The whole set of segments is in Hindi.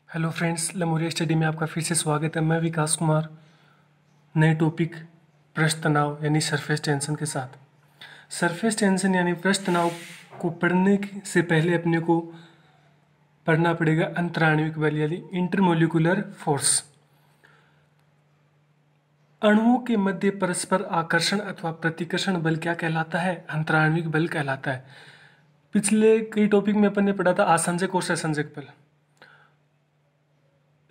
हेलो फ्रेंड्स, लमोरिया स्टडी में आपका फिर से स्वागत है। मैं विकास कुमार नए टॉपिक पृष्ठ तनाव यानी सरफेस टेंशन के साथ। सरफेस टेंशन यानी पृष्ठ तनाव को पढ़ने से पहले अपने को पढ़ना पड़ेगा अंतराण्विक बल यानी इंटरमोलिकुलर फोर्स। अणुओं के मध्य परस्पर आकर्षण अथवा प्रतिकर्षण बल क्या कहलाता है? अंतराण्विक बल कहलाता है। पिछले कई टॉपिक में अपन ने पढ़ा था आसंजक और ससंजक बल।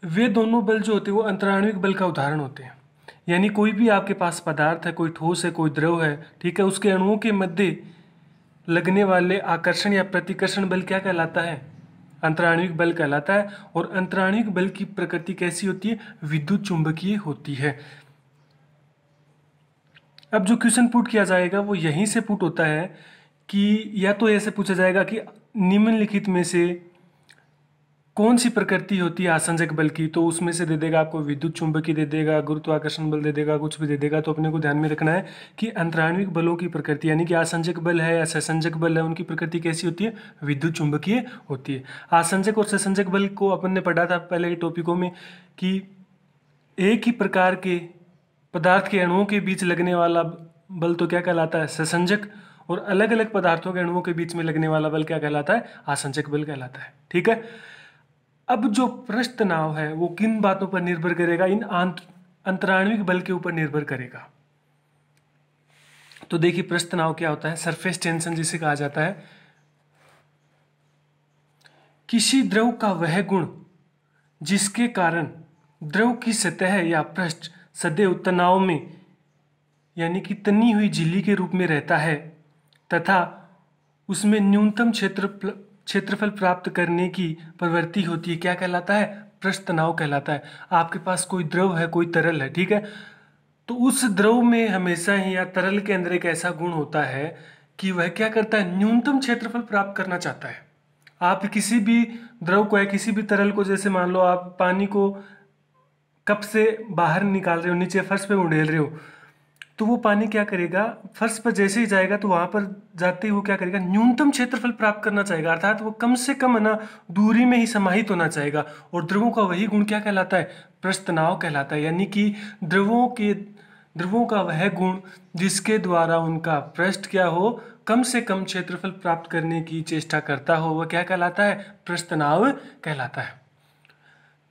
वे दोनों बल जो होते हैं वो अंतराण्विक बल का उदाहरण होते हैं। यानी कोई भी आपके पास पदार्थ है, कोई ठोस है, कोई द्रव है, ठीक है, उसके अणुओं के मध्य लगने वाले आकर्षण या प्रतिकर्षण बल क्या कहलाता है? अंतराण्विक बल कहलाता है। और अंतराण्विक बल की प्रकृति कैसी होती है? विद्युत चुंबकीय होती है। अब जो क्वेश्चन पुट किया जाएगा वो यहीं से पुट होता है कि या तो ऐसे पूछा जाएगा कि निम्नलिखित में से कौन सी प्रकृति होती है आसंजक बल की, तो उसमें से दे देगा आपको विद्युत चुंबकीय दे देगा, गुरुत्वाकर्षण बल दे देगा, कुछ भी दे देगा। तो अपने को ध्यान में रखना है कि अंतराण्विक बलों की प्रकृति यानी कि आसंजक बल है या ससंजक बल है, उनकी प्रकृति कैसी होती है? विद्युत चुंबकीय होती है। आसंजक और ससंजक बल को अपन ने पढ़ा था पहले के टॉपिकों में कि एक ही प्रकार के पदार्थ के अणुओं के बीच लगने वाला बल तो क्या कहलाता है? ससंजक। और अलग अलग पदार्थों के अणुओं के बीच में लगने वाला बल क्या कहलाता है? आसंजक बल कहलाता है। ठीक है। अब जो पृष्ठ तनाव है वो किन बातों पर निर्भर करेगा? इन अंतराण्विक बल के ऊपर निर्भर करेगा। तो देखिए पृष्ठ तनाव क्या होता है? सरफेस टेंशन जिसे कहा जाता है, किसी द्रव का वह गुण जिसके कारण द्रव की सतह या पृष्ठ सदैव तनाव में यानी कि तनी हुई झिल्ली के रूप में रहता है तथा उसमें न्यूनतम क्षेत्रफल प्राप्त करने की प्रवृत्ति होती है, क्या कहलाता है? पृष्ठ तनाव कहलाता है। आपके पास कोई द्रव है, कोई तरल है, ठीक है, तो उस द्रव में हमेशा ही या तरल के अंदर एक ऐसा गुण होता है कि वह क्या करता है? न्यूनतम क्षेत्रफल प्राप्त करना चाहता है। आप किसी भी द्रव को या किसी भी तरल को, जैसे मान लो आप पानी को कप से बाहर निकाल रहे हो, नीचे फर्श पे उड़ेल रहे हो, तो वो पानी क्या करेगा? फर्श पर जैसे ही जाएगा तो वहां पर जाते ही वो क्या करेगा? न्यूनतम क्षेत्रफल प्राप्त करना चाहेगा, अर्थात वो कम से कम है ना दूरी में ही समाहित होना चाहेगा। और द्रवों का वही गुण क्या कहलाता है? पृष्ठ तनाव कहलाता है। यानी कि द्रवों का वह गुण जिसके द्वारा उनका पृष्ठ क्या हो? कम से कम क्षेत्रफल प्राप्त करने की चेष्टा करता हो, वह क्या कहलाता है? पृष्ठ तनाव कहलाता है।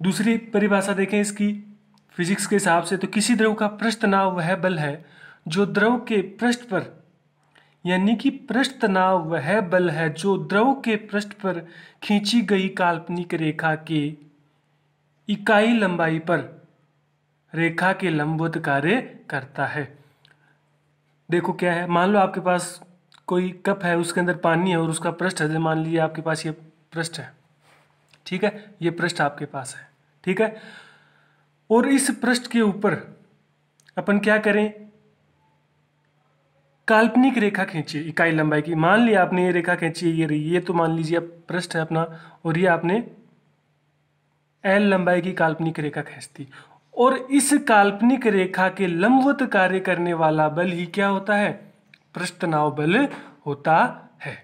दूसरी परिभाषा देखें इसकी फिजिक्स के हिसाब से, तो किसी द्रव का पृष्ठ तनाव वह बल है जो द्रव के पृष्ठ पर, यानी कि पृष्ठ तनाव वह बल है जो द्रव के पृष्ठ पर खींची गई काल्पनिक रेखा के इकाई लंबाई पर रेखा के लंबवत कार्य करता है। देखो क्या है, मान लो आपके पास कोई कप है, उसके अंदर पानी है और उसका पृष्ठ है, मान लीजिए आपके पास ये पृष्ठ है, ठीक है, ये पृष्ठ आपके पास है, ठीक है, और इस पृष्ठ के ऊपर अपन क्या करें? काल्पनिक रेखा खींचिए इकाई लंबाई की। मान लिया आपने ये रेखा खींची, ये रही, ये तो मान लीजिए पृष्ठ है अपना, और ये आपने एल लंबाई की काल्पनिक रेखा खींच दी, और इस काल्पनिक रेखा के लंबवत कार्य करने वाला बल ही क्या होता है? पृष्ठ तनाव बल होता है।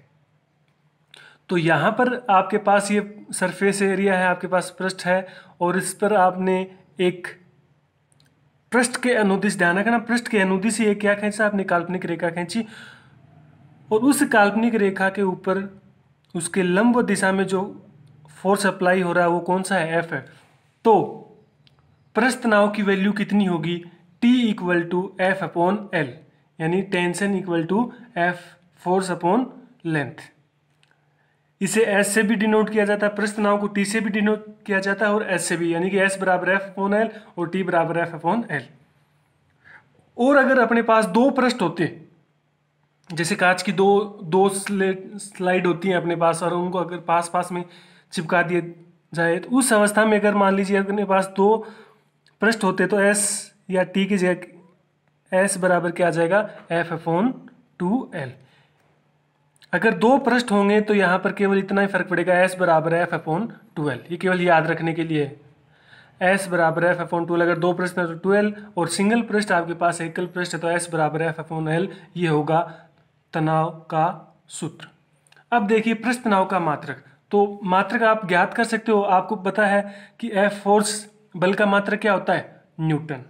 तो यहां पर आपके पास ये सरफेस एरिया है, आपके पास पृष्ठ है, और इस पर आपने एक पृष्ठ के अनुदिश, ध्यान रखना, पृष्ठ के अनुदिश ये क्या खींचा? आपने काल्पनिक रेखा खींची, और उस काल्पनिक रेखा के ऊपर उसके लंब दिशा में जो फोर्स अप्लाई हो रहा है वो कौन सा है? एफ है। तो पृष्ठ तनाव की वैल्यू कितनी होगी? T equal to F upon L, यानी tension equal to F force upon length. इसे S से भी डिनोट किया जाता है, पृष्ठ तनाव को T से भी डिनोट किया जाता है और S से भी, यानी कि S बराबर एफ अपॉन एल और T बराबर एफ अपॉन एल। और अगर अपने पास दो पृष्ठ होते, जैसे कांच की दो स्लाइड होती हैं अपने पास, और उनको अगर पास पास में चिपका दिया जाए, तो उस अवस्था में अगर मान लीजिए अपने पास दो पृष्ठ होते तो S या T की जगह S बराबर क्या आ जाएगा? F upon 2L। अगर दो पृष्ठ होंगे तो यहाँ पर केवल इतना ही फर्क पड़ेगा, S बराबर एफ अपॉन 2L। ये केवल याद रखने के लिए है, S बराबर एफ अपॉन 2L। अगर दो पृष्ठ है तो 2L, और सिंगल पृष्ठ आपके पास एकल पृष्ठ है तो S बराबर एफ अपॉन L। ये होगा तनाव का सूत्र। अब देखिए पृष्ठ तनाव का मात्रक। तो मात्रक आप ज्ञात कर सकते हो। आपको पता है कि F फोर्स बल का मात्रक क्या होता है, न्यूटन,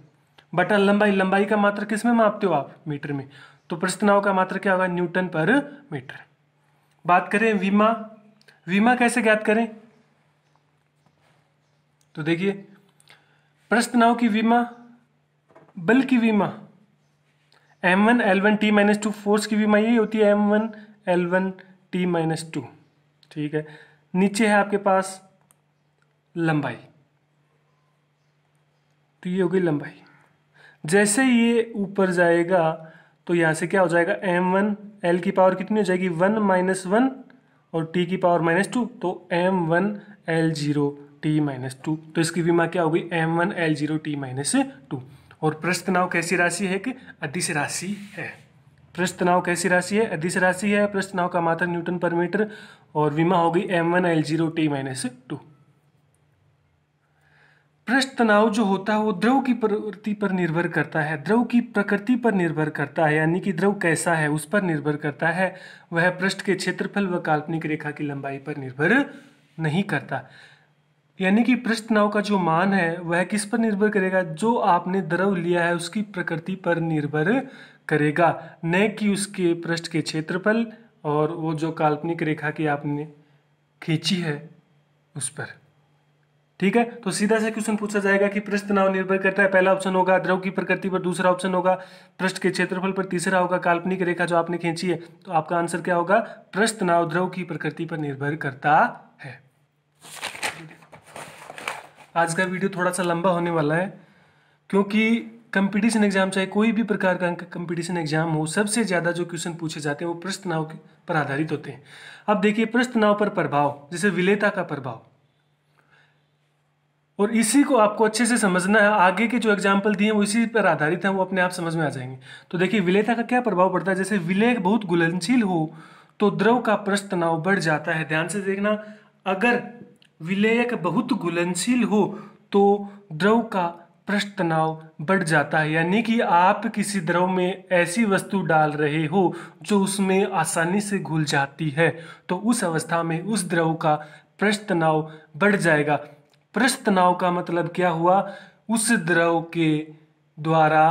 बटा लंबाई, लंबाई का मात्रक किस में मापते हो आप, मीटर में। तो पृष्ठ तनाव का मात्रक क्या होगा, न्यूटन पर मीटर। बात करें विमा, विमा कैसे ज्ञात करें, तो देखिए पृष्ठ तनाव की विमा, बल की विमा m1 L1 T-2, फोर्स की विमा यही होती है m1 L1 T-2, ठीक है। नीचे है आपके पास लंबाई, तो ये हो गई लंबाई। जैसे ये ऊपर जाएगा तो यहाँ से क्या हो जाएगा, m1 L की पावर कितनी हो जाएगी, 1 - 1 और T की पावर -2, तो m1 L0 T-2। तो इसकी विमा क्या हो गई, m1 L0 T-2। और पृष्ठ तनाव कैसी राशि है कि अदिश राशि है। पृष्ठ तनाव कैसी राशि है, अदिश राशि है। पृष्ठ तनाव का मात्रक न्यूटन पर मीटर और विमा हो गई m1 L0 T-2। पृष्ठ तनाव जो होता है वो द्रव की प्रकृति पर निर्भर करता है, द्रव की प्रकृति पर निर्भर करता है, यानी कि द्रव कैसा है उस पर निर्भर करता है। वह पृष्ठ के क्षेत्रफल व काल्पनिक रेखा की लंबाई पर निर्भर नहीं करता। यानी कि पृष्ठ तनाव का जो मान है वह किस पर निर्भर करेगा, जो आपने द्रव लिया है उसकी प्रकृति पर निर्भर करेगा, न कि उसके पृष्ठ के क्षेत्रफल और वो जो काल्पनिक रेखा की आपने खींची है उस पर। ठीक है, तो सीधा सा क्वेश्चन पूछा जाएगा कि पृष्ठ तनाव निर्भर करता है, पहला ऑप्शन होगा द्रव की प्रकृति पर, दूसरा ऑप्शन होगा पृष्ठ के क्षेत्रफल पर, तीसरा होगा काल्पनिक रेखा जो आपने खींची है। तो आपका आंसर क्या होगा, पृष्ठ तनाव द्रव की प्रकृति पर निर्भर करता है। आज का वीडियो थोड़ा सा लंबा होने वाला है क्योंकि कंपटीशन एग्जाम, चाहे कोई भी प्रकार का कंपटीशन एग्जाम हो, सबसे ज़्यादा जो क्वेश्चन पूछे जाते हैं वो पृष्ठ तनाव पर आधारित होते हैं। अब देखिए पृष्ठ तनाव पर प्रभाव, जैसे विलेयता का प्रभाव, और इसी को आपको अच्छे से समझना है। आगे के जो एग्जाम्पल दिए हैं वो इसी पर आधारित हैं, वो अपने आप समझ में आ जाएंगे। तो देखिए विलेयता का क्या प्रभाव पड़ता है, जैसे विलेय बहुत घुलनशील हो तो द्रव का पृष्ठ तनाव बढ़ जाता है। ध्यान से देखना, अगर विलेयक बहुत घुलनशील हो तो द्रव का पृष्ठ तनाव बढ़ जाता है। यानी कि आप किसी द्रव में ऐसी वस्तु डाल रहे हो जो उसमें आसानी से घुल जाती है, तो उस अवस्था में उस द्रव का पृष्ठ तनाव बढ़ जाएगा। पृष्ठ तनाव का मतलब क्या हुआ, उस द्रव के द्वारा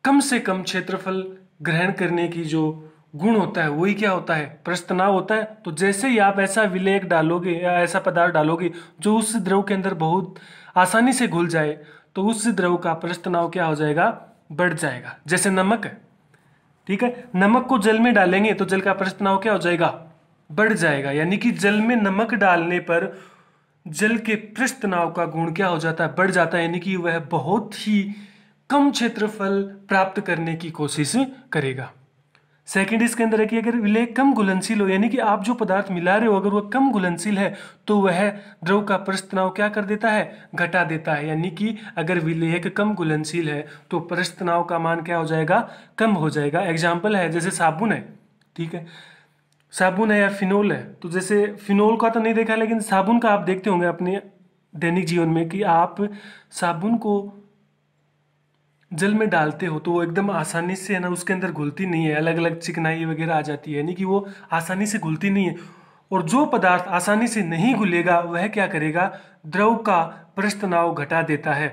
कम से कम क्षेत्रफल ग्रहण करने की जो गुण होता है वही क्या होता है, पृष्ठ तनाव होता है। तो जैसे ही आप ऐसा विलेयक डालोगे या ऐसा पदार्थ डालोगे जो उस द्रव के अंदर बहुत आसानी से घुल जाए, तो उस द्रव का पृष्ठ तनाव क्या हो जाएगा, बढ़ जाएगा। जैसे नमक है, ठीक है, नमक को जल में डालेंगे तो जल का पृष्ठ तनाव क्या हो जाएगा, बढ़ जाएगा। यानी कि जल में नमक डालने पर जल के पृष्ठ तनाव का गुण क्या हो जाता है, बढ़ जाता है। यानी कि वह बहुत ही कम क्षेत्रफल प्राप्त करने की कोशिश करेगा। सेकंड इसके अंदर है कि अगर विलेय कम घुलनशील हो, यानी कि आप जो पदार्थ मिला रहे हो अगर वह कम घुलनशील है तो वह द्रव का पृष्ठ तनाव क्या कर देता है, घटा देता है। यानी कि अगर विलेयक कम घुलनशील है तो पृष्ठ तनाव का मान क्या हो जाएगा, कम हो जाएगा। एग्जाम्पल है जैसे साबुन है, ठीक है, साबुन है या फिनोल है। तो जैसे फिनोल का तो नहीं देखा, लेकिन साबुन का आप देखते होंगे अपने दैनिक जीवन में कि आप साबुन को जल में डालते हो तो वो एकदम आसानी से है ना उसके अंदर घुलती नहीं है, अलग अलग चिकनाई वगैरह आ जाती है, यानी कि वो आसानी से घुलती नहीं है। और जो पदार्थ आसानी से नहीं घुलेगा वह क्या करेगा, द्रव का पृष्ठ तनाव घटा देता है।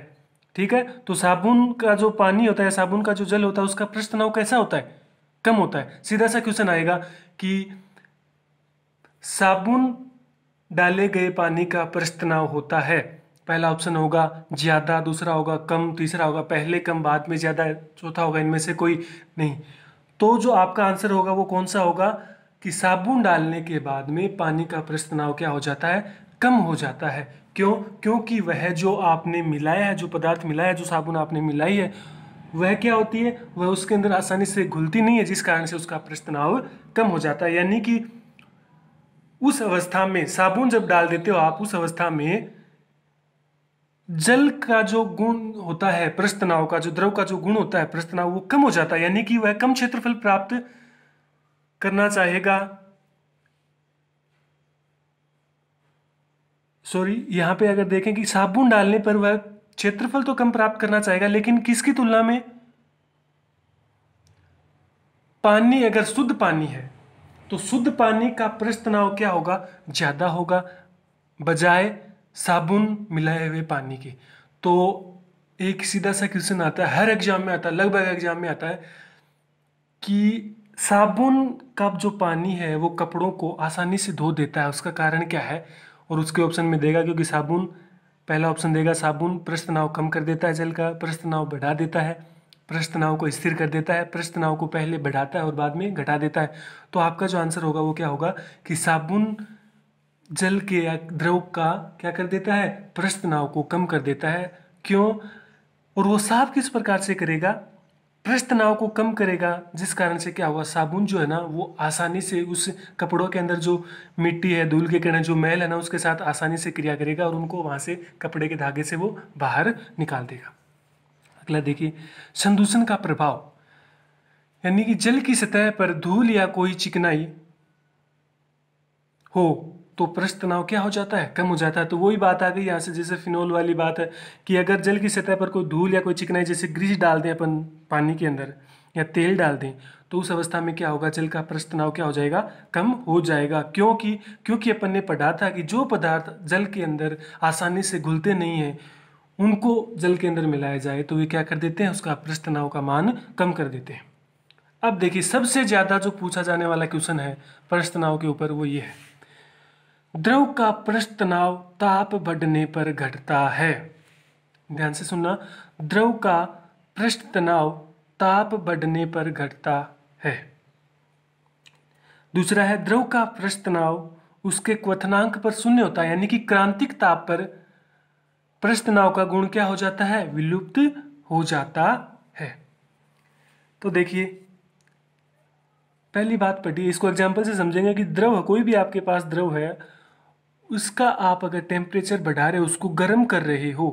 ठीक है, तो साबुन का जो पानी होता है, साबुन का जो जल होता है, उसका पृष्ठ तनाव कैसा होता है, कम होता है। सीधा सा क्वेश्चन आएगा कि साबुन डाले गए पानी का पृष्ठ तनाव होता है, पहला ऑप्शन होगा ज्यादा, दूसरा होगा कम, तीसरा होगा पहले कम बाद में ज्यादा, चौथा होगा इनमें से कोई नहीं। तो जो आपका आंसर होगा वो कौन सा होगा कि साबुन डालने के बाद में पानी का पृष्ठ तनाव क्या हो जाता है, कम हो जाता है। क्यों, क्योंकि वह जो आपने मिलाया है, जो पदार्थ मिलाया है, जो साबुन आपने मिलाई है, वह क्या होती है, वह उसके अंदर आसानी से घुलती नहीं है, जिस कारण से उसका पृष्ठ तनाव कम हो जाता है। यानी कि उस अवस्था में साबुन जब डाल देते हो आप, उस अवस्था में जल का जो गुण होता है पृष्ठ तनाव का, जो द्रव का जो गुण होता है पृष्ठ तनाव, वो कम हो जाता है। यानी कि वह कम क्षेत्रफल प्राप्त करना चाहेगा। यहां पे अगर देखें कि साबुन डालने पर वह क्षेत्रफल तो कम प्राप्त करना चाहेगा, लेकिन किसकी तुलना में, पानी अगर शुद्ध पानी है तो शुद्ध पानी का पृष्ठ तनाव क्या होगा, ज्यादा होगा बजाय साबुन मिलाए हुए पानी के। तो एक सीधा सा क्वेश्चन आता है, हर एग्जाम में आता है, लगभग एग्जाम में आता है कि साबुन का जो पानी है वो कपड़ों को आसानी से धो देता है, उसका कारण क्या है। और उसके ऑप्शन में देगा क्योंकि साबुन, पहला ऑप्शन देगा साबुन पृष्ठ तनाव कम कर देता है, जल का पृष्ठ तनाव बढ़ा देता है, पृष्ठ तनाव को स्थिर कर देता है, पृष्ठ तनाव को पहले बढ़ाता है और बाद में घटा देता है। तो आपका जो आंसर होगा वो क्या होगा कि साबुन जल के या द्रव का क्या कर देता है, पृष्ठ तनाव को कम कर देता है। क्यों, और वो साफ किस प्रकार से करेगा, पृष्ठ तनाव को कम करेगा, जिस कारण से क्या हुआ, साबुन जो है ना वो आसानी से उस कपड़ों के अंदर जो मिट्टी है, धूल के कण, जो मैल है ना, उसके साथ आसानी से क्रिया करेगा और उनको वहां से कपड़े के धागे से वो बाहर निकाल देगा। अगला देखिए, संदूषण का प्रभाव, यानी कि जल की सतह पर धूल या कोई चिकनाई हो तो पृष्ठ तनाव क्या हो जाता है, कम हो जाता है। तो वही बात आ गई यहाँ से, जैसे फिनोल वाली बात है कि अगर जल की सतह पर कोई धूल या कोई चिकनाई, जैसे ग्रीस डाल दें अपन पानी के अंदर या तेल डाल दें, तो उस अवस्था में क्या होगा, जल का पृष्ठ तनाव क्या हो जाएगा, कम हो जाएगा। क्योंकि अपन ने पढ़ा था कि जो पदार्थ जल के अंदर आसानी से घुलते नहीं हैं उनको जल के अंदर मिलाया जाए तो वे क्या कर देते हैं, उसका पृष्ठ तनाव का मान कम कर देते हैं। अब देखिए, सबसे ज्यादा जो पूछा जाने वाला क्वेश्चन है पृष्ठ तनाव के ऊपर, वो ये है, द्रव का पृष्ठ तनाव ताप बढ़ने पर घटता है। ध्यान से सुनना, द्रव का पृष्ठ तनाव ताप बढ़ने पर घटता है। दूसरा है, द्रव का पृष्ठ तनाव उसके क्वथनांक पर शून्य होता है, यानी कि क्रांतिक ताप पर पृष्ठ तनाव का गुण क्या हो जाता है, विलुप्त हो जाता है। तो देखिए, पहली बात पढ़िए, इसको एग्जाम्पल से समझेंगे कि द्रव, कोई भी आपके पास द्रव है, उसका आप अगर टेम्परेचर बढ़ा रहे हो, उसको गर्म कर रहे हो,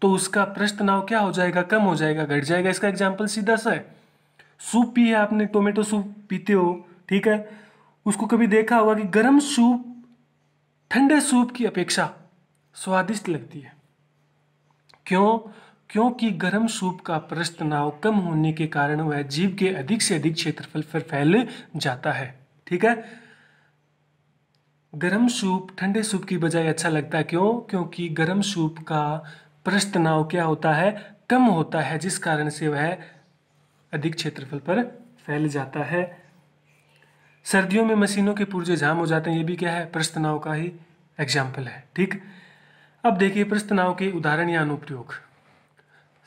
तो उसका पृष्ठ तनाव क्या हो जाएगा, कम हो जाएगा, घट जाएगा। इसका एग्जाम्पल सीधा सा है, सूप पिए आपने, टोमेटो सूप पीते हो, ठीक है, उसको कभी देखा होगा कि गर्म सूप ठंडे सूप की अपेक्षा स्वादिष्ट लगती है। क्यों, क्योंकि गर्म सूप का पृष्ठ तनाव कम होने के कारण वह जीभ के अधिक से अधिक क्षेत्रफल पर फैल जाता है। ठीक है, गर्म सूप ठंडे सूप की बजाय अच्छा लगता है। क्यों, क्योंकि गर्म सूप का पृष्ठ तनाव क्या होता है, कम होता है, जिस कारण से वह अधिक क्षेत्रफल पर फैल जाता है। सर्दियों में मशीनों के पुर्जे जाम हो जाते हैं, ये भी क्या है, पृष्ठ तनाव का ही एग्जाम्पल है। ठीक, अब देखिए पृष्ठ तनाव के उदाहरण या अनुप्रयोग।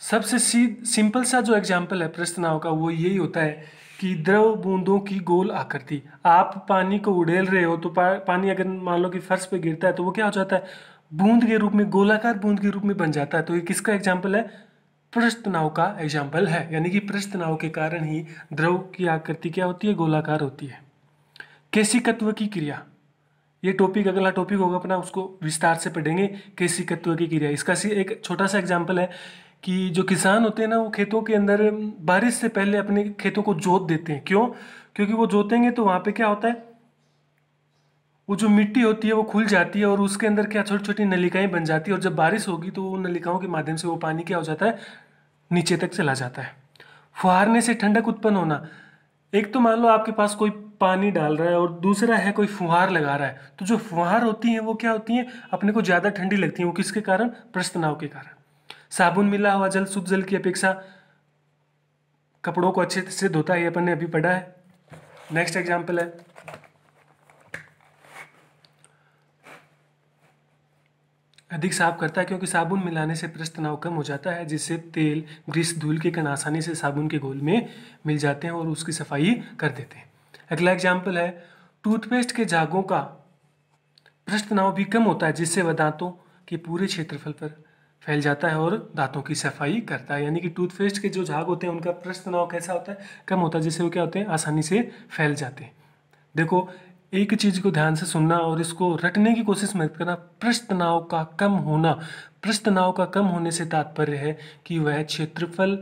सबसे सिंपल सा जो एग्जाम्पल है पृष्ठ तनाव का वो यही होता है कि द्रव बूंदों की गोल आकृति, आप पानी को उड़ेल रहे हो तो पानी अगर मान लो कि फर्श पे गिरता है तो वो क्या हो जाता है, बूंद के रूप में, गोलाकार बूंद के रूप में बन जाता है। तो ये किसका एग्जाम्पल है, पृष्ठ तनाव का एग्जाम्पल है। यानी कि पृष्ठ तनाव के कारण ही द्रव की आकृति क्या होती है, गोलाकार होती है। केशिकत्व की क्रिया, ये टॉपिक अगला टॉपिक होगा अपना, उसको विस्तार से पढ़ेंगे। केशिकत्व की क्रिया, इसका एक छोटा सा एग्जाम्पल है कि जो किसान होते हैं ना, वो खेतों के अंदर बारिश से पहले अपने खेतों को जोत देते हैं। क्यों, क्योंकि वो जोतेंगे तो वहां पे क्या होता है, वो जो मिट्टी होती है वो खुल जाती है और उसके अंदर क्या छोटी छोटी नलिकाएं बन जाती है, और जब बारिश होगी तो उन नलिकाओं के माध्यम से वो पानी क्या हो जाता है, नीचे तक चला जाता है। फुहारने से ठंडक उत्पन्न होना, एक तो मान लो आपके पास कोई पानी डाल रहा है और दूसरा है कोई फुहार लगा रहा है, तो जो फुहार होती हैं वो क्या होती हैं, अपने को ज़्यादा ठंडी लगती हैं। वो किसके कारण, पृष्ठ तनाव के कारण। साबुन मिला हुआ जल शुद्ध जल की अपेक्षा कपड़ों को अच्छे से धोता है, ये अपन ने अभी पढ़ा है। नेक्स्ट एग्जाम्पल है, अधिक साफ करता है, क्योंकि साबुन मिलाने से पृष्ठ तनाव कम हो जाता है, जिससे तेल, ग्रीस, धूल के कण आसानी से साबुन के घोल में मिल जाते हैं और उसकी सफाई कर देते हैं। अगला एग्जाम्पल है, टूथपेस्ट के झागों का पृष्ठ तनाव भी कम होता है, जिससे वह दांतों के पूरे क्षेत्रफल पर फैल जाता है और दांतों की सफाई करता है। यानी कि टूथपेस्ट के जो झाग होते हैं उनका पृष्ठ तनाव कैसा होता है, कम होता है, जिससे वो क्या होते हैं, आसानी से फैल जाते हैं। देखो, एक चीज को ध्यान से सुनना और इसको रटने की कोशिश मत करना। पृष्ठ तनाव का कम होना, पृष्ठ तनाव का कम होने से तात्पर्य है कि वह क्षेत्रफल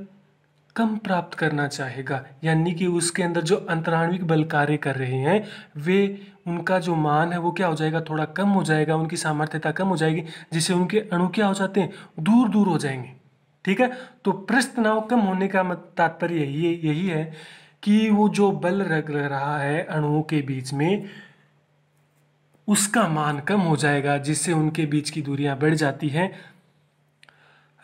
कम प्राप्त करना चाहेगा, यानी कि उसके अंदर जो अंतराणविक बल कार्य कर रहे हैं वे, उनका जो मान है वो क्या हो जाएगा, थोड़ा कम हो जाएगा, उनकी सामर्थ्यता कम हो जाएगी, जिससे उनके अणु क्या हो जाते हैं, दूर दूर हो जाएंगे। ठीक है, तो पृष्ठ तनाव कम होने का तात्पर्य यही है कि वो जो बल लग रहा है अणुओं के बीच में उसका मान कम हो जाएगा, जिससे उनके बीच की दूरियां बढ़ जाती हैं।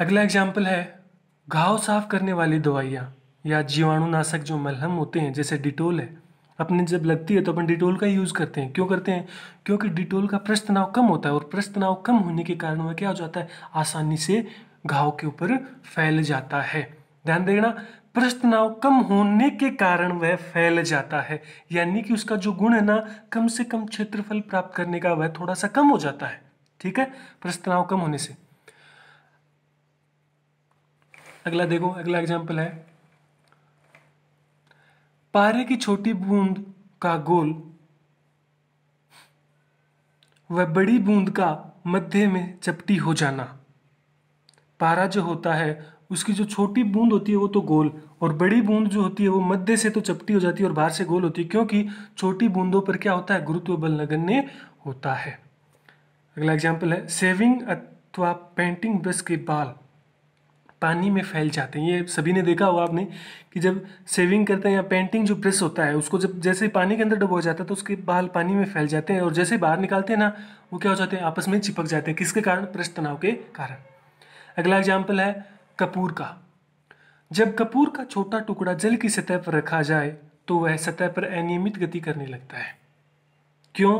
अगला एग्जाम्पल है घाव साफ करने वाली दवाइयाँ या जीवाणुनाशक जो मलहम होते हैं, जैसे डिटोल है। अपने जब लगती है तो अपन डिटोल का यूज़ करते हैं। क्यों करते हैं? क्योंकि डिटोल का पृष्ठ तनाव कम होता है और पृष्ठ तनाव कम होने के कारण वह क्या हो जाता है, आसानी से घाव के ऊपर फैल जाता है। ध्यान देना, पृष्ठ तनाव कम होने के कारण वह फैल जाता है, यानी कि उसका जो गुण है ना, कम से कम क्षेत्रफल प्राप्त करने का, वह थोड़ा सा कम हो जाता है। ठीक है, पृष्ठ तनाव कम होने से। अगला देखो, अगला एग्जाम्पल है पारे की छोटी बूंद का गोल व बड़ी बूंद का मध्य में चपटी हो जाना। पारा जो होता है उसकी जो छोटी बूंद होती है वो तो गोल, और बड़ी बूंद जो होती है वो मध्य से तो चपटी हो जाती है और बाहर से गोल होती है, क्योंकि छोटी बूंदों पर क्या होता है, गुरुत्व बल नगण्य होता है। अगला एग्जाम्पल है शेविंग अथवा पेंटिंग ब्रश के बाल पानी में फैल जाते हैं। ये सभी ने देखा होगा आपने कि जब शेविंग करते हैं या पेंटिंग जो ब्रश होता है उसको जब जैसे पानी के अंदर डुबो जाता है तो उसके बाल पानी में फैल जाते हैं, और जैसे बाहर निकालते हैं ना, वो क्या हो जाते हैं, आपस में चिपक जाते हैं। किसके कारण? पृष्ठ तनाव के कारण। अगला एग्जाम्पल है कपूर का। जब कपूर का छोटा टुकड़ा जल की सतह पर रखा जाए तो वह सतह पर अनियमित गति करने लगता है। क्यों?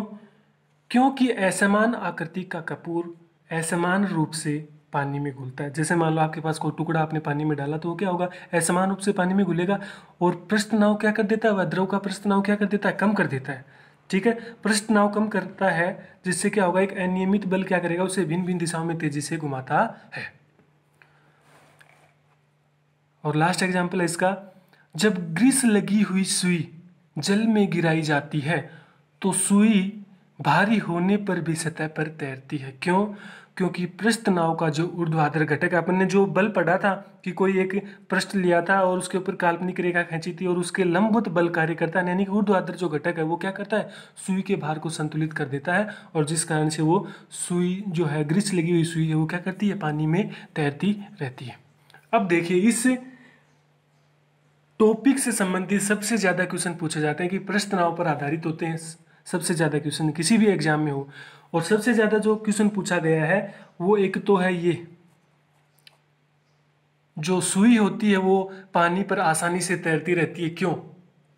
क्योंकि असमान आकृति का कपूर असमान रूप से पानी में घुलता है। जैसे मान लो आपके पास कोई टुकड़ा आपने पानी में डाला तो वो क्या होगा, असमान रूप से पानी में घुलेगा, और पृष्ठ तनाव क्या कर देता है, वह द्रव का पृष्ठ तनाव क्या कर देता है, कम कर देता है। ठीक है, पृष्ठ तनाव कम करता है, जिससे क्या होगा, एक अनियमित बल क्या करेगा, उसे भिन्न भिन्न दिशाओं में तेजी से घुमाता है। और लास्ट एग्जाम्पल है इसका, जब ग्रीस लगी हुई सुई जल में गिराई जाती है तो सुई भारी होने पर भी सतह पर तैरती है। क्यों? क्योंकि पृष्ठ तनाव का जो ऊर्ध्वाधर घटक, अपन ने जो बल पढ़ा था कि कोई एक पृष्ठ लिया था और उसके ऊपर काल्पनिक रेखा खींची थी और उसके लंबवत बल कार्य करता है, यानी कि ऊर्ध्वाधर जो घटक है वो क्या करता है, सुई के भार को संतुलित कर देता है, और जिस कारण से वो सुई जो है, ग्रीस लगी हुई सुई है, वो क्या करती है, पानी में तैरती रहती है। अब देखिए, इस टॉपिक से संबंधित सबसे ज़्यादा क्वेश्चन पूछे जाते हैं कि पृष्ठ तनाव पर आधारित होते हैं। सबसे ज़्यादा क्वेश्चन किसी भी एग्जाम में हो, और सबसे ज़्यादा जो क्वेश्चन पूछा गया है वो एक तो है ये, जो सुई होती है वो पानी पर आसानी से तैरती रहती है, क्यों?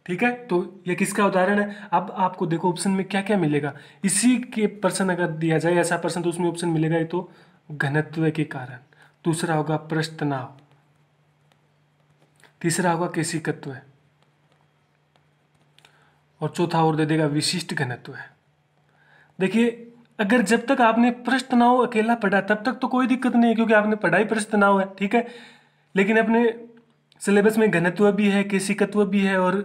ठीक है, तो ये किसका उदाहरण है? अब आपको देखो ऑप्शन में क्या क्या मिलेगा। इसी के प्रश्न अगर दिया जाए ऐसा प्रश्न तो उसमें ऑप्शन मिलेगा ये तो घनत्व के कारण, दूसरा होगा पृष्ठ तनाव, तीसरा होगा केशिकत्व है, और चौथा और दे देगा विशिष्ट घनत्व है। देखिए, अगर जब तक आपने पृष्ठ तनाव अकेला पढ़ा तब तक तो कोई दिक्कत नहीं है, क्योंकि आपने पढ़ा ही पृष्ठ तनाव है। ठीक है, लेकिन अपने सिलेबस में घनत्व भी है, केशिकत्व भी है और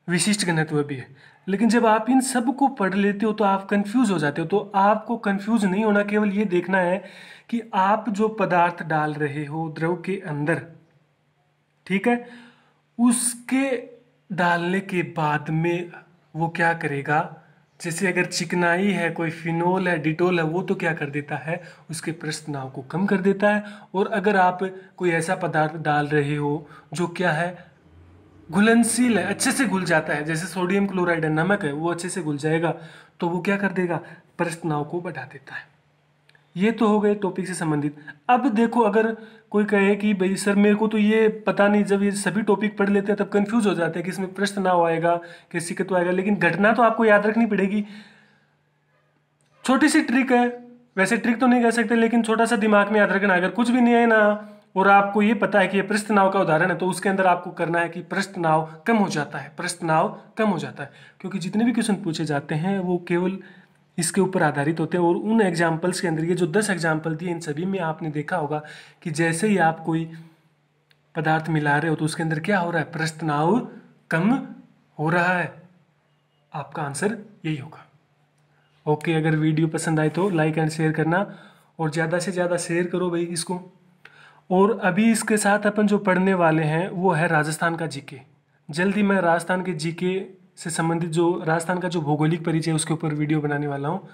विशिष्ट घनत्व भी है। लेकिन जब आप इन सब को पढ़ लेते हो तो आप कंफ्यूज हो जाते हो। तो आपको कंफ्यूज नहीं होना, केवल ये देखना है कि आप जो पदार्थ डाल रहे हो द्रव के अंदर, ठीक है, उसके डालने के बाद में वो क्या करेगा। जैसे अगर चिकनाई है, कोई फिनोल है, डिटोल है, वो तो क्या कर देता है, उसके पृष्ठ तनाव को कम कर देता है। और अगर आप कोई ऐसा पदार्थ डाल रहे हो जो क्या है, घुलनशील है, अच्छे से घुल जाता है, जैसे सोडियम क्लोराइड है, नमक है, वो अच्छे से घुल जाएगा, तो वो क्या कर देगा, पृष्ठ तनाव को बढ़ा देता है। ये तो हो गए टॉपिक से संबंधित। अब देखो, अगर कोई कहे कि भाई सर मेरे को तो ये पता नहीं, जब ये सभी टॉपिक पढ़ लेते हैं तब कंफ्यूज हो जाते हैं कि इसमें प्रश्न तनाव आएगा, केशिकत्व आएगा, लेकिन घटना तो आपको याद रखनी पड़ेगी। छोटी सी ट्रिक है, वैसे ट्रिक तो नहीं कह सकते, लेकिन छोटा सा दिमाग में याद रखना। अगर कुछ भी नहीं है ना और आपको ये पता है कि ये पृष्ठ तनाव का उदाहरण है, तो उसके अंदर आपको करना है कि पृष्ठ तनाव कम हो जाता है, पृष्ठ तनाव कम हो जाता है, क्योंकि जितने भी क्वेश्चन पूछे जाते हैं वो केवल इसके ऊपर आधारित होते हैं। और उन एग्जाम्पल्स के अंदर, ये जो 10 एग्जाम्पल दिए, इन सभी में आपने देखा होगा कि जैसे ही आप कोई पदार्थ मिला रहे हो तो उसके अंदर क्या हो रहा है, पृष्ठ तनाव कम हो रहा है। आपका आंसर यही होगा। ओके, अगर वीडियो पसंद आए तो लाइक एंड शेयर करना, और ज़्यादा से ज़्यादा शेयर करो भाई इसको। और अभी इसके साथ अपन जो पढ़ने वाले हैं वो है राजस्थान का जीके। जल्दी मैं राजस्थान के जीके से संबंधित, जो राजस्थान का जो भौगोलिक परिचय है उसके ऊपर वीडियो बनाने वाला हूँ।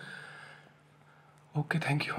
Okay, thank you.